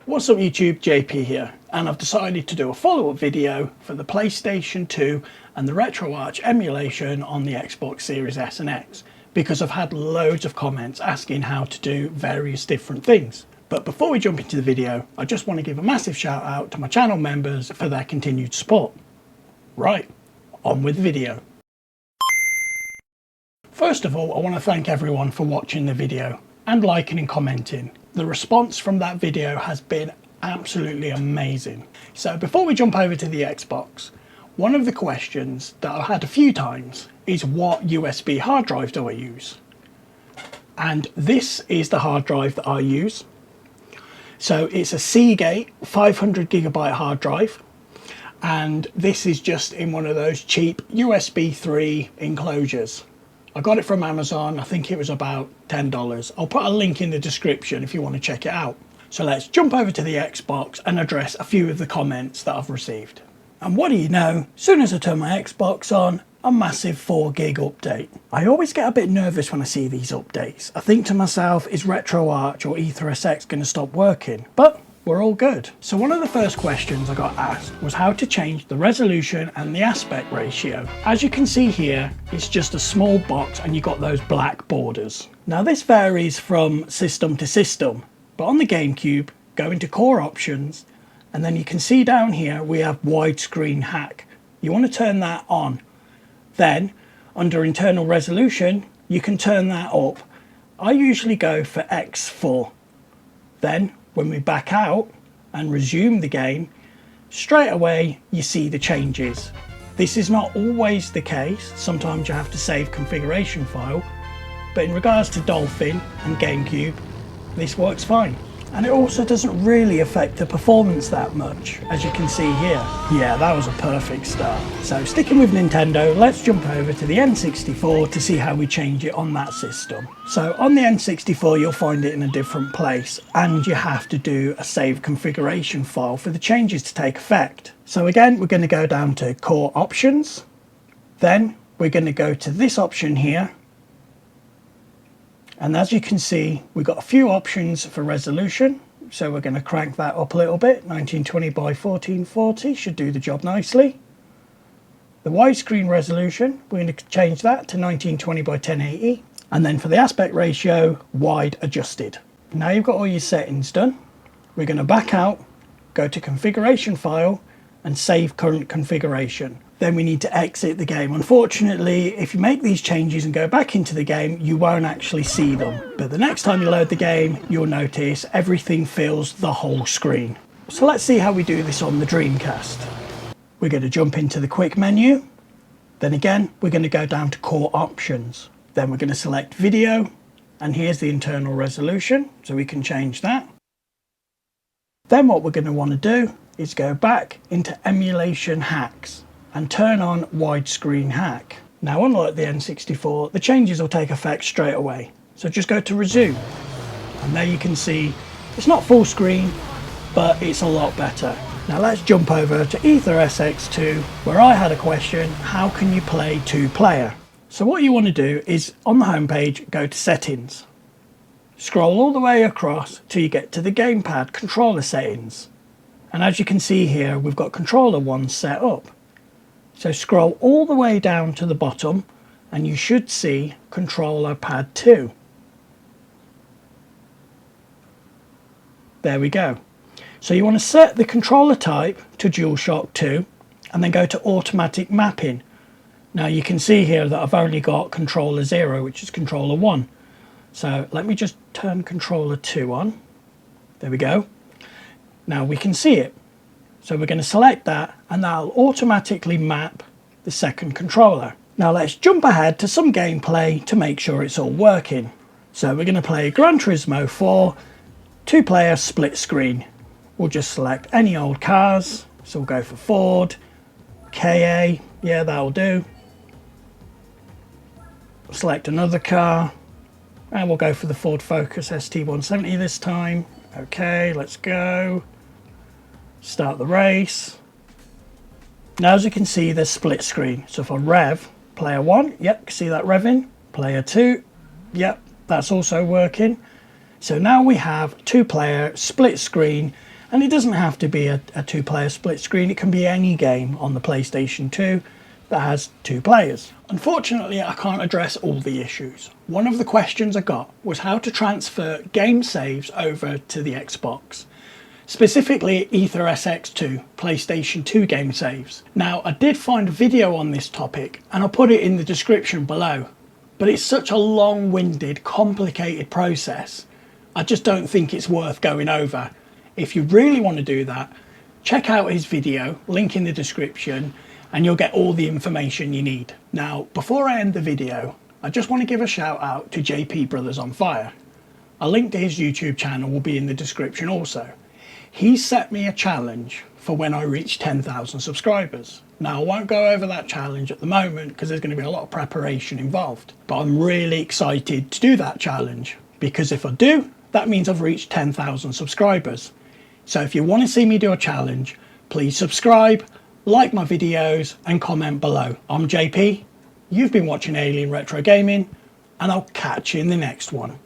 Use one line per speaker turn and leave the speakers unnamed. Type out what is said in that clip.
What's up YouTube, JP here, and I've decided to do a follow-up video for the PlayStation 2 and the RetroArch emulation on the Xbox Series S and X, because I've had loads of comments asking how to do various different things. But before we jump into the video, I just want to give a massive shout out to my channel members for their continued support. Right, on with the video. First of all, I want to thank everyone for watching the video and liking and commenting. The response from that video has been absolutely amazing. So before we jump over to the Xbox, one of the questions that I've had a few times is what USB hard drive do I use? And this is the hard drive that I use. So it's a Seagate 500GB hard drive, and this is just in one of those cheap USB 3 enclosures. I got it from Amazon. I think it was about $10. I'll put a link in the description if you want to check it out. So let's jump over to the Xbox and address a few of the comments that I've received. And what do you know, as soon as I turn my Xbox on, a massive 4GB update. I always get a bit nervous when I see these updates. I think to myself, is RetroArch or EtherSX going to stop working? But we're all good. So one of the first questions I got asked was how to change the resolution and the aspect ratio. As you can see here, it's just a small box and you've got those black borders. Now this varies from system to system, but on the GameCube, go into core options, and then you can see down here we have widescreen hack. You want to turn that on. Then under internal resolution, you can turn that up. I usually go for X4. Then when we back out and resume the game, straight away you see the changes. This is not always the case. Sometimes you have to save configuration file, but in regards to Dolphin and GameCube, this works fine. And it also doesn't really affect the performance that much, as you can see here. Yeah, that was a perfect start. So sticking with Nintendo, let's jump over to the N64 to see how we change it on that system. So on the N64, you'll find it in a different place, and you have to do a save configuration file for the changes to take effect. So again, we're going to go down to core options. Then we're going to go to this option here. And as you can see, we've got a few options for resolution. So we're going to crank that up a little bit. 1920 by 1440 should do the job nicely. The widescreen resolution, we're going to change that to 1920 by 1080. And then for the aspect ratio, wide adjusted. Now you've got all your settings done. We're going to back out, go to configuration file and save current configuration. Then we need to exit the game. Unfortunately, if you make these changes and go back into the game, you won't actually see them. But the next time you load the game, you'll notice everything fills the whole screen. So let's see how we do this on the Dreamcast. We're going to jump into the quick menu. Then again, we're going to go down to core options. Then we're going to select video, and here's the internal resolution, so we can change that. Then what we're going to want to do is go back into emulation hacks and turn on widescreen hack. Now unlike the N64, the changes will take effect straight away. So just go to resume, and there you can see it's not full screen, but it's a lot better. Now let's jump over to EtherSX2, where I had a question, how can you play 2-player? So what you want to do is on the home page, go to settings. Scroll all the way across till you get to the gamepad controller settings. And as you can see here, we've got controller 1 set up. So scroll all the way down to the bottom and you should see controller pad 2. There we go. So you want to set the controller type to DualShock 2 and then go to automatic mapping. Now you can see here that I've only got controller 0, which is controller 1. So let me just turn controller 2 on. There we go. Now we can see it. So we're going to select that and that'll automatically map the second controller. Now let's jump ahead to some gameplay to make sure it's all working. So we're going to play Gran Turismo 4, 2-player split screen. We'll just select any old cars. So we'll go for Ford, KA, yeah, that'll do. Select another car and we'll go for the Ford Focus ST170 this time. Okay, let's go. Start the race. Now as you can see, there's split screen. So if I rev player 1, yep, see that revving. Player 2, yep, that's also working. So now we have 2-player split screen And it doesn't have to be a two-player split screen, it can be any game on the PlayStation 2 that has 2 players. Unfortunately, I can't address all the issues. One of the questions I got was how to transfer game saves over to the Xbox, specifically EtherSX2 PlayStation 2 game saves. Now, I did find a video on this topic and I'll put it in the description below, but it's such a long-winded, complicated process, I just don't think it's worth going over. If you really want to do that, check out his video, link in the description, and you'll get all the information you need. Now, before I end the video, I just want to give a shout out to JP Brothers on Fire. A link to his YouTube channel will be in the description also. He set me a challenge for when I reach 10,000 subscribers. Now, I won't go over that challenge at the moment because there's going to be a lot of preparation involved, but I'm really excited to do that challenge because if I do, that means I've reached 10,000 subscribers. So if you want to see me do a challenge, please subscribe, like my videos and comment below. I'm JP, you've been watching Alien Retro Gaming, and I'll catch you in the next one.